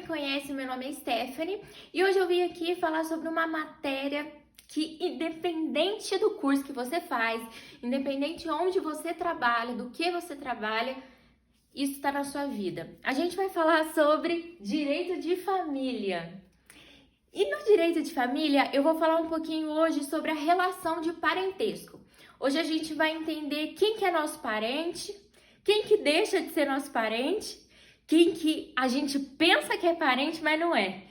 me conhece, meu nome é Stephanie e hoje eu vim aqui falar sobre uma matéria que, independente do curso que você faz, independente de onde você trabalha, do que você trabalha, isso está na sua vida. A gente vai falar sobre direito de família. E no direito de família, eu vou falar um pouquinho hoje sobre a relação de parentesco. Hoje a gente vai entender quem que é nosso parente, quem que deixa de ser nosso parente, quem que a gente pensa que é parente, mas não é.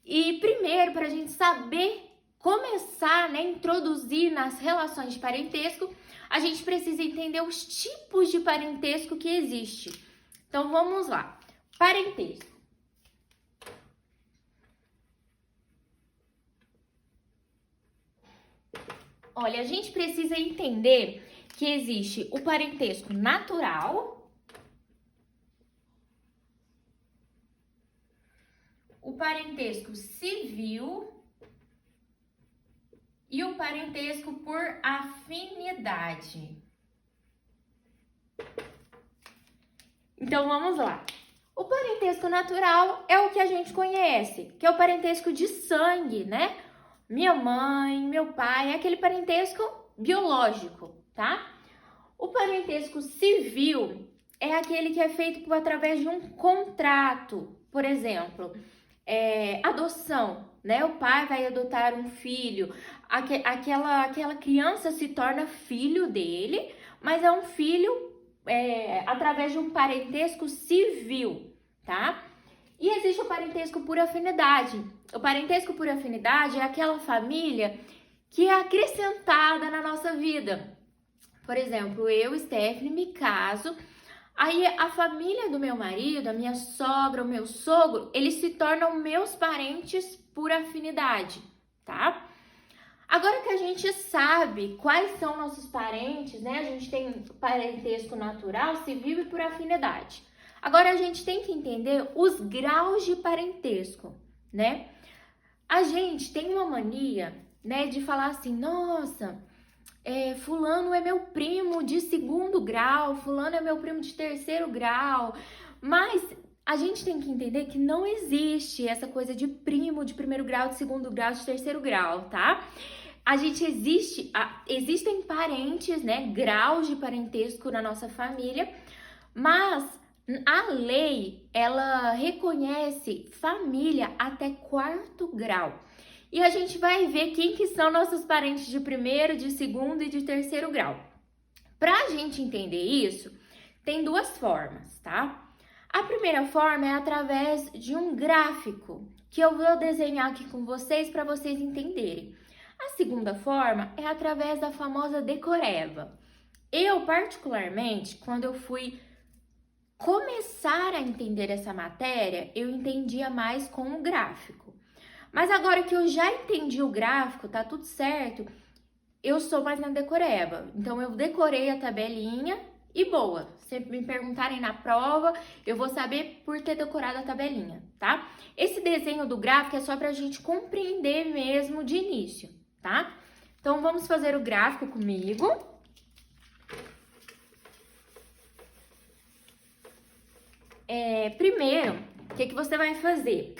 E primeiro, para a gente saber começar, introduzir nas relações de parentesco, a gente precisa entender os tipos de parentesco que existe. Então vamos lá. Parentesco. Olha, a gente precisa entender que existe o parentesco natural, o parentesco civil e o parentesco por afinidade. Então vamos lá. O parentesco natural é o que a gente conhece, que é o parentesco de sangue, né? Minha mãe, meu pai, é aquele parentesco biológico, tá? O parentesco civil é aquele que é feito através de um contrato, por exemplo, adoção, né? O pai vai adotar um filho, aquela criança se torna filho dele, mas é um filho através de um parentesco civil, tá? E existe o parentesco por afinidade. O parentesco por afinidade é aquela família que é acrescentada na nossa vida. Por exemplo, eu, Stephanie, me caso, aí a família do meu marido, a minha sogra, o meu sogro, eles se tornam meus parentes por afinidade, tá? Agora que a gente sabe quais são nossos parentes, né? A gente tem parentesco natural, civil e por afinidade. Agora a gente tem que entender os graus de parentesco, né? A gente tem uma mania, né, de falar assim, nossa, fulano é meu primo de segundo grau, fulano é meu primo de terceiro grau, mas a gente tem que entender que não existe essa coisa de primo de primeiro grau, de segundo grau, de terceiro grau, tá? Existem parentes, né, graus de parentesco na nossa família, mas a lei, ela reconhece família até quarto grau. E a gente vai ver quem que são nossos parentes de primeiro, de segundo e de terceiro grau. Pra gente entender isso, tem duas formas, tá? A primeira forma é através de um gráfico, que eu vou desenhar aqui com vocês para vocês entenderem. A segunda forma é através da famosa decoreba. Eu, particularmente, quando eu fui começar a entender essa matéria, eu entendia mais com o gráfico. Mas agora que eu já entendi o gráfico, tá tudo certo, eu sou mais na decoreba. Então eu decorei a tabelinha e boa. Se me perguntarem na prova, eu vou saber por ter decorado a tabelinha, tá? Esse desenho do gráfico é só pra gente compreender mesmo de início, tá? Então vamos fazer o gráfico comigo. Primeiro, o que você vai fazer?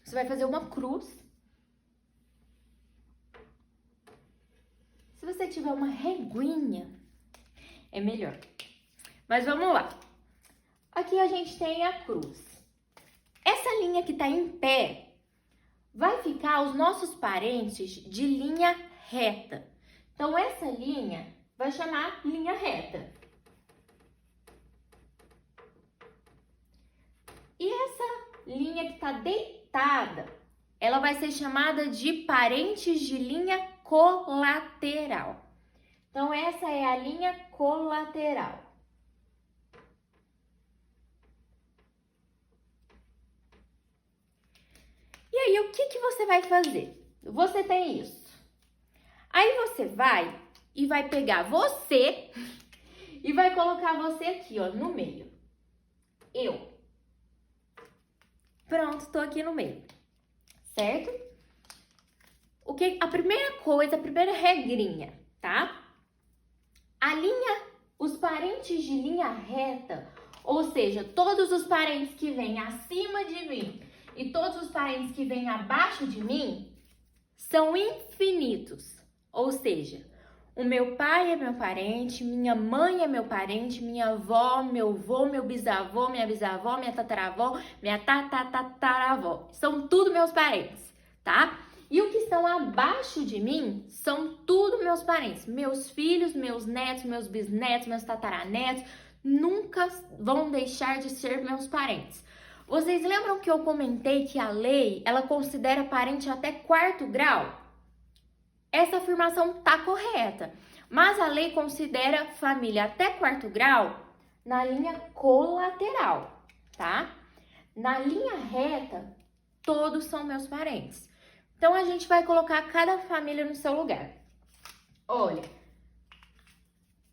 Você vai fazer uma cruz. Se você tiver uma reguinha, é melhor. Mas vamos lá. Aqui a gente tem a cruz. Essa linha que tá em pé vai ficar os nossos parentes de linha reta. Então, essa linha vai chamar linha reta. E essa linha que tá deitada, ela vai ser chamada de parentes de linha colateral. Então, essa é a linha colateral. E aí, o que você vai fazer? Você tem isso. Aí você vai e vai pegar você e vai colocar você aqui, ó, no meio. Eu. Pronto, tô aqui no meio. Certo? A primeira coisa, a primeira regrinha, tá? Os parentes de linha reta Ou seja, todos os parentes que vêm acima de mim e todos os parentes que vêm abaixo de mim são infinitos. Ou seja, o meu pai é meu parente, minha mãe é meu parente, minha avó, meu avô, meu bisavô, minha bisavó, minha tataravó, minha tataravó. São tudo meus parentes, tá? E o que estão abaixo de mim são tudo meus parentes. Meus filhos, meus netos, meus bisnetos, meus tataranetos nunca vão deixar de ser meus parentes. Vocês lembram que eu comentei que a lei, ela considera parente até 4º grau? Essa afirmação tá correta, mas a lei considera família até 4º grau na linha colateral, tá? Na linha reta, todos são meus parentes. Então, a gente vai colocar cada família no seu lugar. Olha,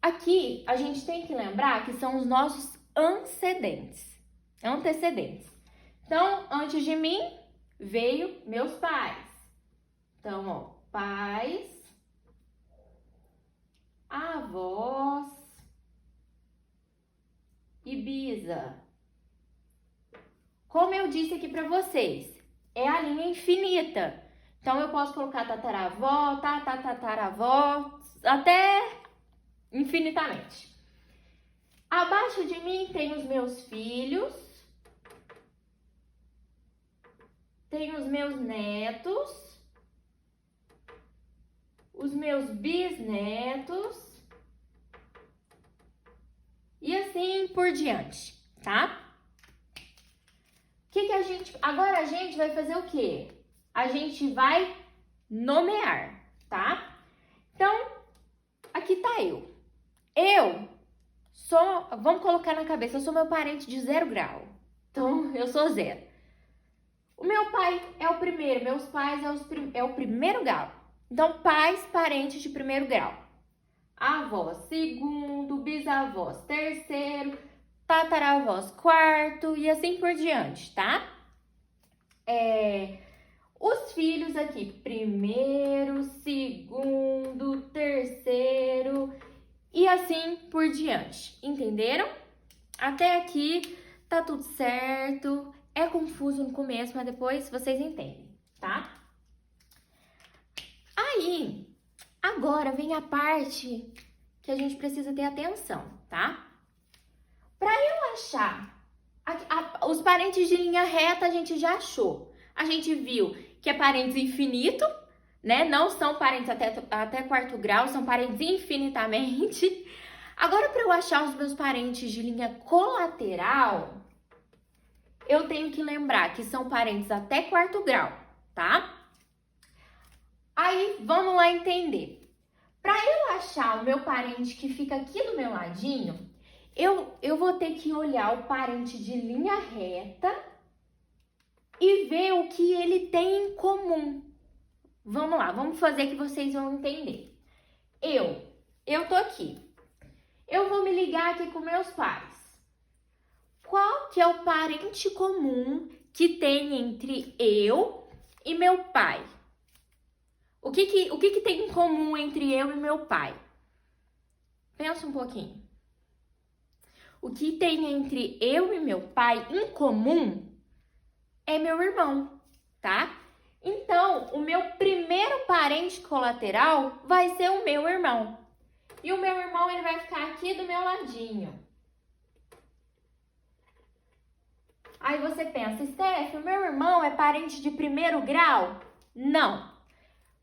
aqui a gente tem que lembrar que são os nossos antecedentes. Então, antes de mim, veio meus pais. Então, ó, pais, avós e bisa. Como eu disse aqui para vocês, é a linha infinita. Então, eu posso colocar tataravó, tataravó, até infinitamente. Abaixo de mim tem os meus filhos, tem os meus netos, os meus bisnetos e assim por diante, tá? Agora a gente vai fazer o quê? A gente vai nomear, tá? Então, aqui tá eu. Eu sou, vamos colocar na cabeça, eu sou meu parente de 0 grau. Então, eu sou 0. O meu pai é o primeiro, meus pais é o 1º grau. Então, pais, parentes de 1º grau. Avós, 2º, bisavós, 3º, tataravós, 4º e assim por diante, tá? Os filhos aqui, 1º, 2º, 3º e assim por diante, entenderam? Até aqui tá tudo certo, é confuso no começo, mas depois vocês entendem, tá? Aí, agora vem a parte que a gente precisa ter atenção, tá? Para eu achar os parentes de linha reta, a gente já achou. A gente viu que é parentes infinito, né? Não são parentes até 4º grau, são parentes infinitamente. Agora, para eu achar os meus parentes de linha colateral, eu tenho que lembrar que são parentes até 4º grau, tá? Aí, vamos lá entender. Para eu achar o meu parente que fica aqui do meu ladinho, eu vou ter que olhar o parente de linha reta e ver o que ele tem em comum. Vamos lá, vamos fazer que vocês vão entender. Eu tô aqui. Eu vou me ligar aqui com meus pais. Qual que é o parente comum que tem entre eu e meu pai? O que tem em comum entre eu e meu pai? Pensa um pouquinho. O que tem entre eu e meu pai em comum é meu irmão, tá? Então, o meu primeiro parente colateral vai ser o meu irmão. E o meu irmão, ele vai ficar aqui do meu ladinho. Aí você pensa, Steph, o meu irmão é parente de 1º grau? Não.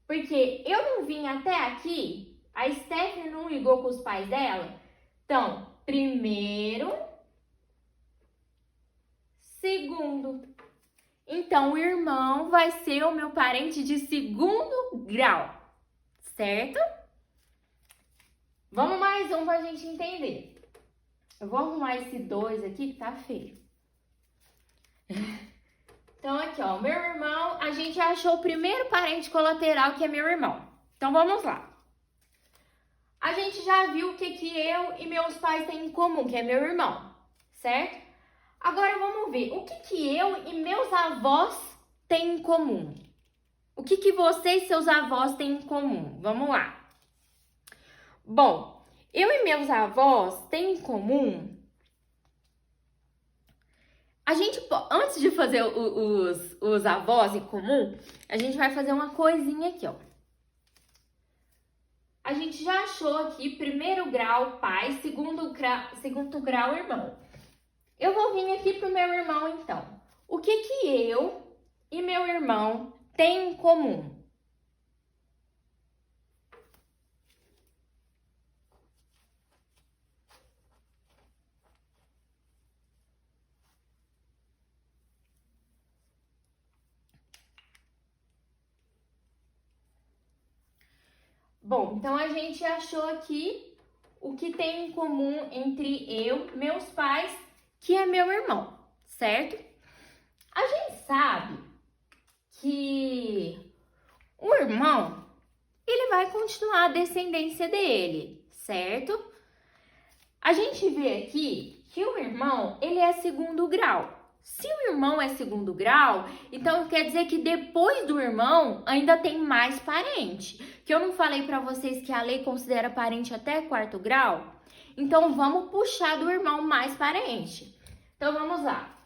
Porque eu não vim até aqui, a Steph não ligou com os pais dela. Então, 1º, 2º. Então, o irmão vai ser o meu parente de 2º grau, certo? Vamos mais um pra gente entender. Eu vou arrumar esse 2 aqui que tá feio. Então, aqui, ó, meu irmão, a gente achou o primeiro parente colateral, que é meu irmão. Então, vamos lá. A gente já viu o que eu e meus pais têm em comum, que é meu irmão, certo? Agora, vamos ver o que eu e meus avós têm em comum. O que vocês e seus avós têm em comum? Vamos lá. Bom, eu e meus avós têm em comum Antes de fazer os avós em comum, a gente vai fazer uma coisinha aqui, ó. A gente já achou aqui primeiro grau pai, segundo grau irmão. Eu vou vir aqui pro meu irmão, então. O que eu e meu irmão têm em comum? Bom, então a gente achou aqui o que tem em comum entre meus pais, que é meu irmão, certo? A gente sabe que o irmão, ele vai continuar a descendência dele, certo? A gente vê aqui que o irmão, ele é segundo grau. Se o irmão é segundo grau, então quer dizer que depois do irmão ainda tem mais parente. Que eu não falei para vocês que a lei considera parente até quarto grau? Então vamos puxar do irmão mais parente. Então vamos lá.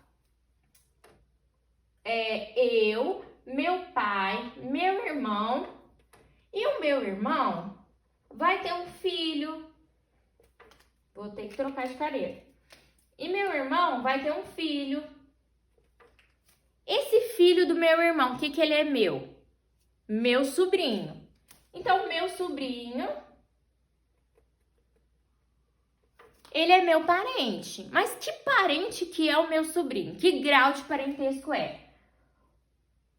Eu, meu pai, meu irmão, e o meu irmão vai ter um filho. Vou ter que trocar de cadeira. E meu irmão vai ter um filho. Esse filho do meu irmão, o que ele é meu? Meu sobrinho. Então, meu sobrinho, ele é meu parente. Mas que parente que é o meu sobrinho? Que grau de parentesco é?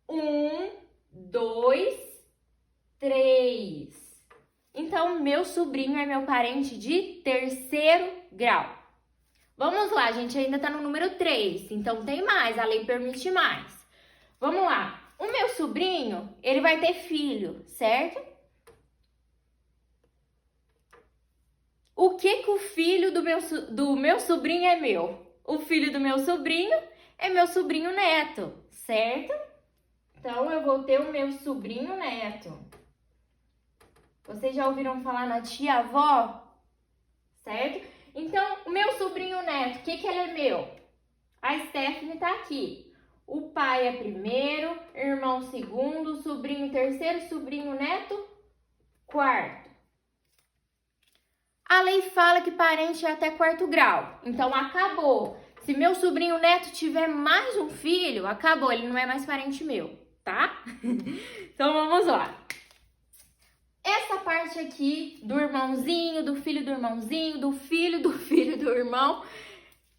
1, 2, 3. Então, meu sobrinho é meu parente de terceiro grau. Vamos lá, a gente ainda tá no número 3, então tem mais, a lei permite mais. Vamos lá. O meu sobrinho, ele vai ter filho, certo? O que o filho do meu sobrinho é meu? O filho do meu sobrinho é meu sobrinho neto, certo? Então, eu vou ter o meu sobrinho neto. Vocês já ouviram falar na tia-avó? Certo? Então, o meu sobrinho neto, o que ele é meu? A Stephanie tá aqui. O pai é primeiro, irmão segundo, sobrinho terceiro, sobrinho neto quarto. A lei fala que parente é até quarto grau. Então, acabou. Se meu sobrinho neto tiver mais um filho, acabou. Ele não é mais parente meu, tá? Então, vamos lá. Essa parte aqui do irmãozinho, do filho do irmãozinho, do filho do irmão,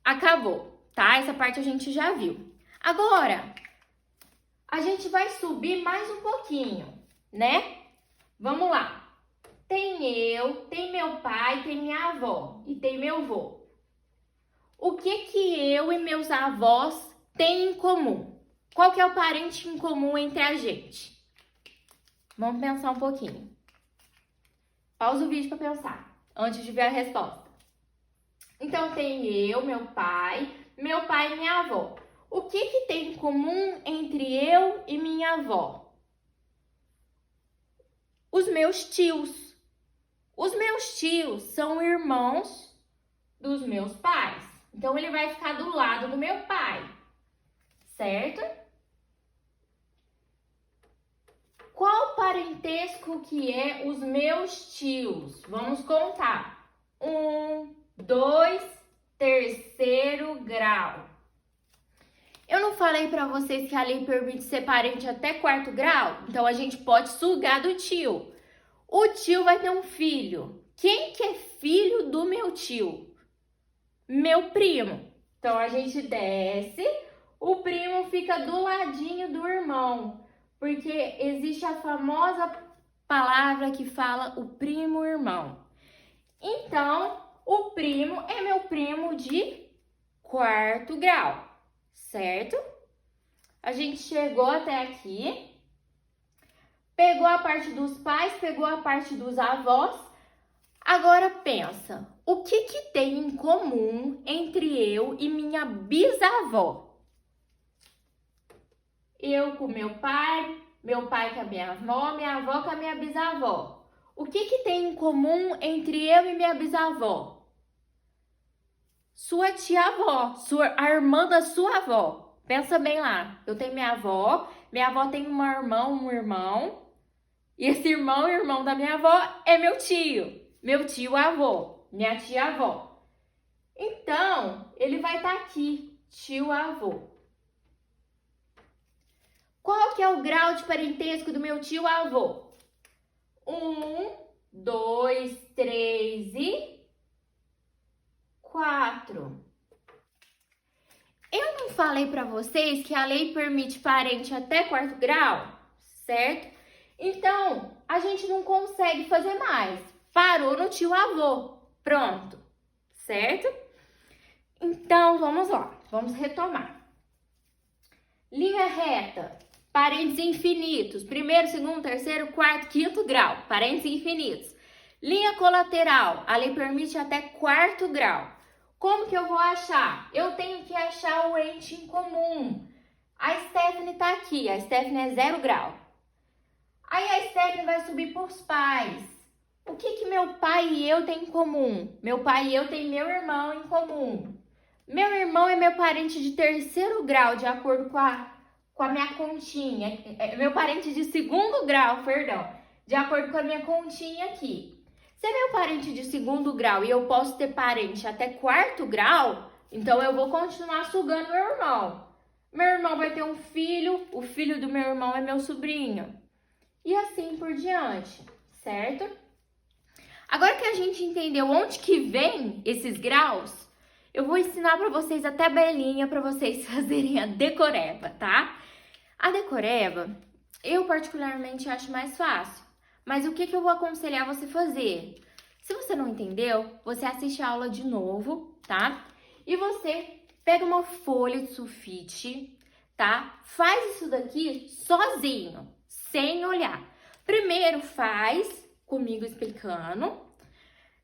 acabou, tá? Essa parte a gente já viu. Agora, a gente vai subir mais um pouquinho, né? Vamos lá. Tem eu, tem meu pai, tem minha avó e tem meu avô. O que eu e meus avós têm em comum? Qual que é o parente em comum entre a gente? Vamos pensar um pouquinho. Pausa o vídeo para pensar, antes de ver a resposta. Então, tem eu, meu pai e minha avó. O que tem em comum entre eu e minha avó? Os meus tios. Os meus tios são irmãos dos meus pais. Então, ele vai ficar do lado do meu pai, certo? Qual parentesco que é os meus tios? Vamos contar. 1, 2, terceiro grau. Eu não falei para vocês que a lei permite ser parente até quarto grau? Então, a gente pode sugar do tio. O tio vai ter um filho. Quem que é filho do meu tio? Meu primo. Então, a gente desce, o primo fica do ladinho do irmão. Porque existe a famosa palavra que fala o primo irmão. Então, o primo é meu primo de quarto grau, certo? A gente chegou até aqui, pegou a parte dos pais, pegou a parte dos avós. Agora pensa, o que tem em comum entre eu e minha bisavó? Eu com meu pai com a minha avó com a minha bisavó. O que tem em comum entre eu e minha bisavó? sua tia-avó, a irmã da sua avó. Pensa bem lá, eu tenho minha avó tem uma irmã, um irmão, e esse irmão da minha avó é meu tio-avô, minha tia-avó. Então, ele vai estar aqui, tio-avô. Qual que é o grau de parentesco do meu tio-avô? 1, 2, 3 e 4. Eu não falei para vocês que a lei permite parente até quarto grau, certo? Então, a gente não consegue fazer mais. Parou no tio-avô. Pronto, certo? Então, vamos lá. Vamos retomar. Linha reta. Parentes infinitos. Primeiro, segundo, terceiro, quarto, quinto grau. Parentes infinitos. Linha colateral. A lei permite até quarto grau. Como que eu vou achar? Eu tenho que achar o ente em comum. A Stephanie tá aqui. A Stephanie é 0 grau. Aí a Stephanie vai subir por pais. O que meu pai e eu tem em comum? Meu pai e eu tem meu irmão em comum. Meu irmão é meu parente de terceiro grau, de acordo com a minha continha. É meu parente de segundo grau, perdão. De acordo com a minha continha aqui. Se é meu parente de segundo grau e eu posso ter parente até quarto grau, então eu vou continuar sugando meu irmão. Meu irmão vai ter um filho, o filho do meu irmão é meu sobrinho. E assim por diante, certo? Agora que a gente entendeu onde que vem esses graus, eu vou ensinar para vocês a tabelinha para vocês fazerem a decoreba, tá? A decoreba, eu particularmente acho mais fácil. Mas o que eu vou aconselhar você fazer? Se você não entendeu, você assiste a aula de novo, tá? E você pega uma folha de sulfite, tá? Faz isso daqui sozinho, sem olhar. Primeiro faz comigo explicando.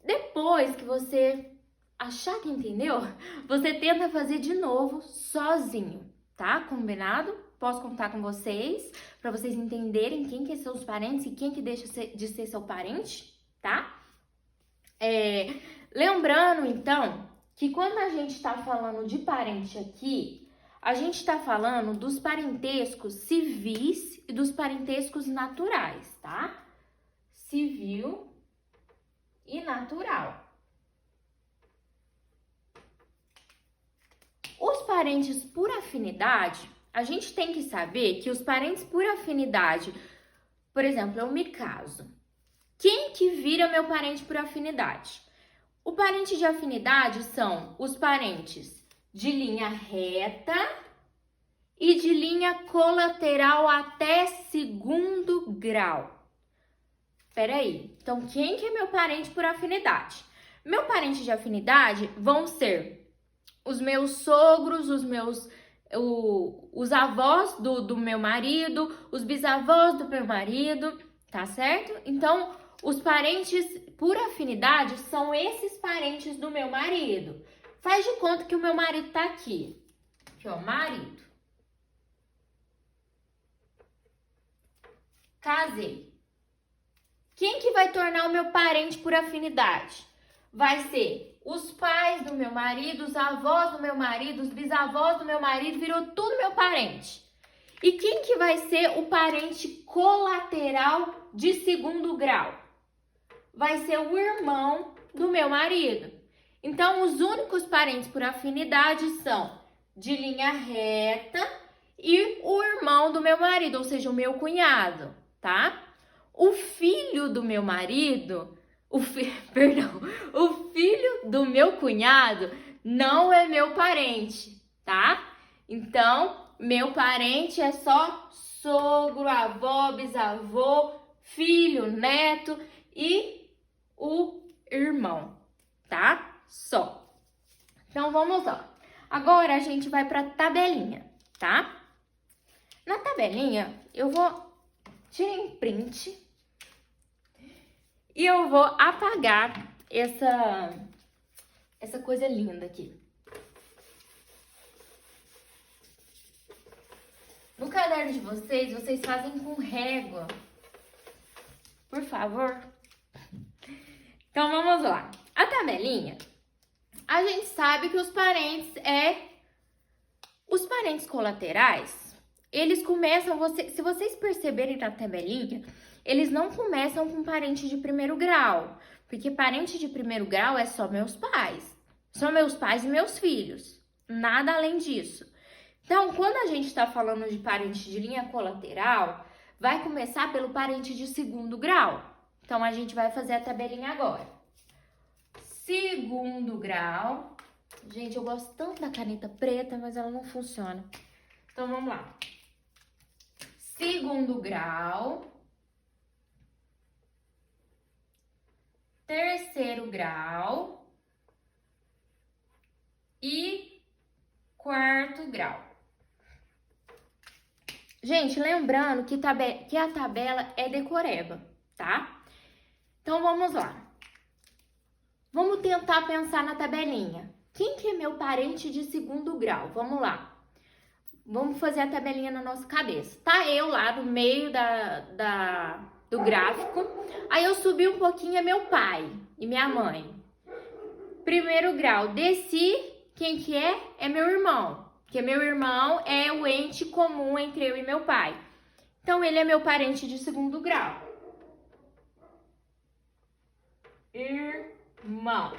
Depois que você achar que entendeu, você tenta fazer de novo sozinho, tá? Combinado? Posso contar com vocês, para vocês entenderem quem que são os parentes e quem que deixa de ser seu parente, tá? Lembrando, então, que quando a gente está falando de parente aqui, a gente está falando dos parentescos civis e dos parentescos naturais, tá? Civil e natural. Os parentes por afinidade, a gente tem que saber que os parentes por afinidade, por exemplo, eu me caso. Quem que vira meu parente por afinidade? O parente de afinidade são os parentes de linha reta e de linha colateral até segundo grau. Peraí, então quem que é meu parente por afinidade? Meu parente de afinidade vão ser os meus sogros, os avós do meu marido, os bisavós do meu marido, tá certo? Então, os parentes por afinidade são esses parentes do meu marido. Faz de conta que o meu marido tá aqui. Aqui, ó, marido. Casei. Quem que vai tornar o meu parente por afinidade? Vai ser os pais do meu marido, os avós do meu marido, os bisavós do meu marido, virou tudo meu parente. E quem que vai ser o parente colateral de segundo grau? Vai ser o irmão do meu marido. Então, os únicos parentes por afinidade são de linha reta e o irmão do meu marido, ou seja, o meu cunhado, tá? O filho do meu marido, o filho do meu cunhado não é meu parente, tá? Então, meu parente é só sogro, avó, bisavô, filho, neto e o irmão, tá? Só. Então, vamos lá. Agora, a gente vai para a tabelinha, tá? Na tabelinha, eu vou tirar em print e eu vou apagar essa coisa linda aqui. No caderno de vocês, vocês fazem com régua. Por favor. Então, vamos lá. A tabelinha, a gente sabe que os parentes colaterais, eles começam, se vocês perceberem na tabelinha, eles não começam com parente de primeiro grau, porque parente de primeiro grau é só meus pais. São meus pais e meus filhos, nada além disso. Então, quando a gente está falando de parente de linha colateral, vai começar pelo parente de segundo grau. Então, a gente vai fazer a tabelinha agora. Segundo grau. Gente, eu gosto tanto da caneta preta, mas ela não funciona. Então, vamos lá. Segundo grau. Terceiro grau. E quarto grau. Gente, lembrando que a tabela é decoreba, tá? Então, vamos lá. Vamos tentar pensar na tabelinha. Quem que é meu parente de segundo grau? Vamos lá. Vamos fazer a tabelinha na nossa cabeça. Tá eu lá no meio do gráfico. Aí eu subi um pouquinho, é meu pai e minha mãe. Primeiro grau, desci. Quem que é? É meu irmão. Porque meu irmão é o ente comum entre eu e meu pai. Então, ele é meu parente de segundo grau. Irmão.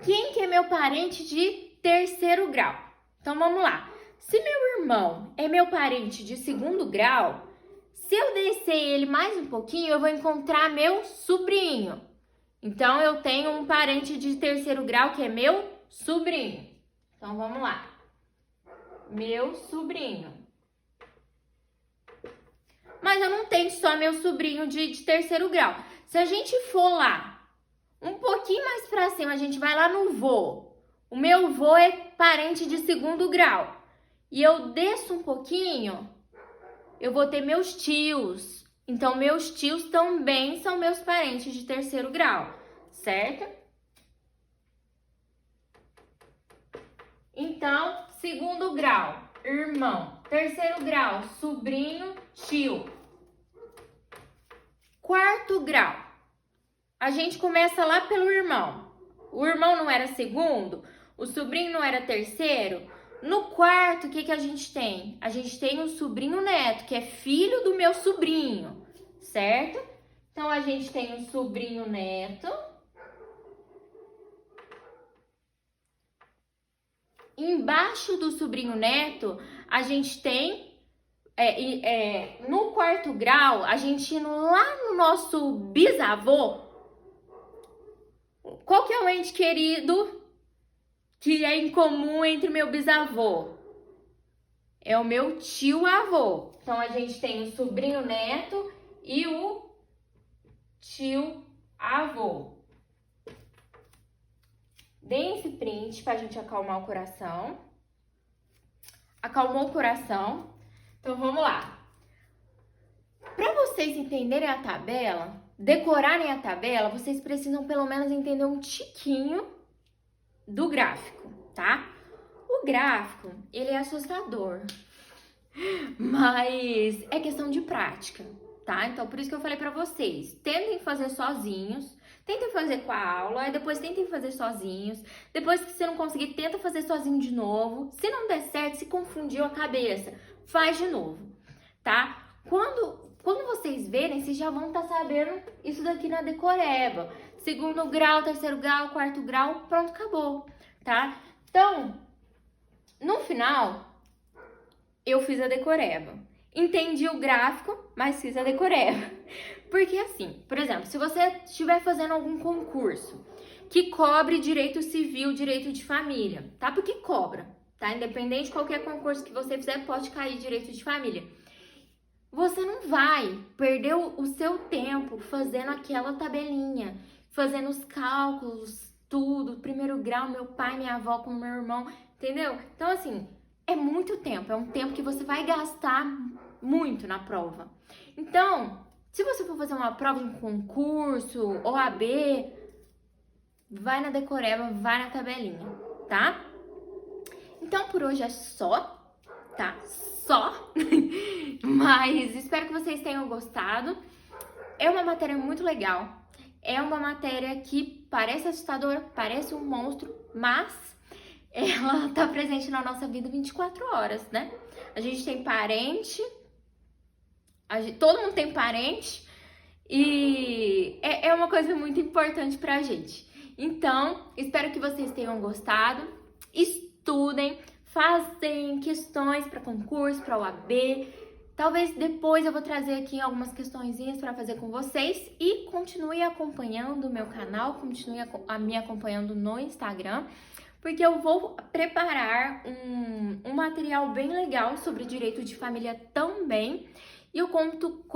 Quem que é meu parente de terceiro grau? Então, vamos lá. Se meu irmão é meu parente de segundo grau, se eu descer ele mais um pouquinho, eu vou encontrar meu sobrinho. Então, eu tenho um parente de terceiro grau que é meu sobrinho. Então, vamos lá. Meu sobrinho. Mas eu não tenho só meu sobrinho de terceiro grau. Se a gente for lá, um pouquinho mais pra cima, a gente vai lá no vô. O meu vô é parente de segundo grau. E eu desço um pouquinho, eu vou ter meus tios. Então, meus tios também são meus parentes de terceiro grau, certo? Então, segundo grau, irmão. Terceiro grau, sobrinho, tio. Quarto grau, a gente começa lá pelo irmão. O irmão não era segundo, o sobrinho não era terceiro. No quarto, o que a gente tem? A gente tem um sobrinho neto, que é filho do meu sobrinho, certo? Então, a gente tem um sobrinho neto. Embaixo do sobrinho neto, a gente tem, no quarto grau, a gente indo lá no nosso bisavô. Qual que é o ente querido que é em comum entre meu bisavô? É o meu tio-avô. Então, a gente tem o sobrinho neto e o tio-avô. Deem esse print pra gente acalmar o coração. Acalmou o coração? Então, vamos lá. Para vocês entenderem a tabela, decorarem a tabela, vocês precisam pelo menos entender um tiquinho do gráfico, tá? O gráfico, ele é assustador, mas é questão de prática, tá? Então, por isso que eu falei pra vocês, tentem fazer sozinhos. Tentem fazer com a aula, aí depois tentem fazer sozinhos. Depois que você não conseguir, tenta fazer sozinho de novo. Se não der certo, se confundiu a cabeça, faz de novo, tá? Quando vocês verem, vocês já vão estar sabendo isso daqui na decoreba. Segundo grau, terceiro grau, quarto grau, pronto, acabou, tá? Então, no final, eu fiz a decoreba. Entendi o gráfico, mas fiz a decoreba. Porque assim, por exemplo, se você estiver fazendo algum concurso que cobre direito civil, direito de família, tá? Porque cobra, tá? Independente de qualquer concurso que você fizer, pode cair direito de família. Você não vai perder o seu tempo fazendo aquela tabelinha, fazendo os cálculos, tudo, primeiro grau, meu pai, minha avó com meu irmão, entendeu? Então, assim, é muito tempo, é um tempo que você vai gastar muito na prova. Então, se você for fazer uma prova em concurso, OAB, vai na decoreba, vai na tabelinha, tá? Então, por hoje é só, tá? Só. Mas espero que vocês tenham gostado. É uma matéria muito legal. É uma matéria que parece assustadora, parece um monstro, mas ela tá presente na nossa vida 24 horas, né? A gente tem parente, todo mundo tem parente e é uma coisa muito importante pra gente. Então, espero que vocês tenham gostado. Estudem, fazem questões para concurso, para OAB. Talvez depois eu vou trazer aqui algumas questõezinhas para fazer com vocês e continue acompanhando o meu canal, continue me acompanhando no Instagram, porque eu vou preparar um material bem legal sobre direito de família também. E eu conto com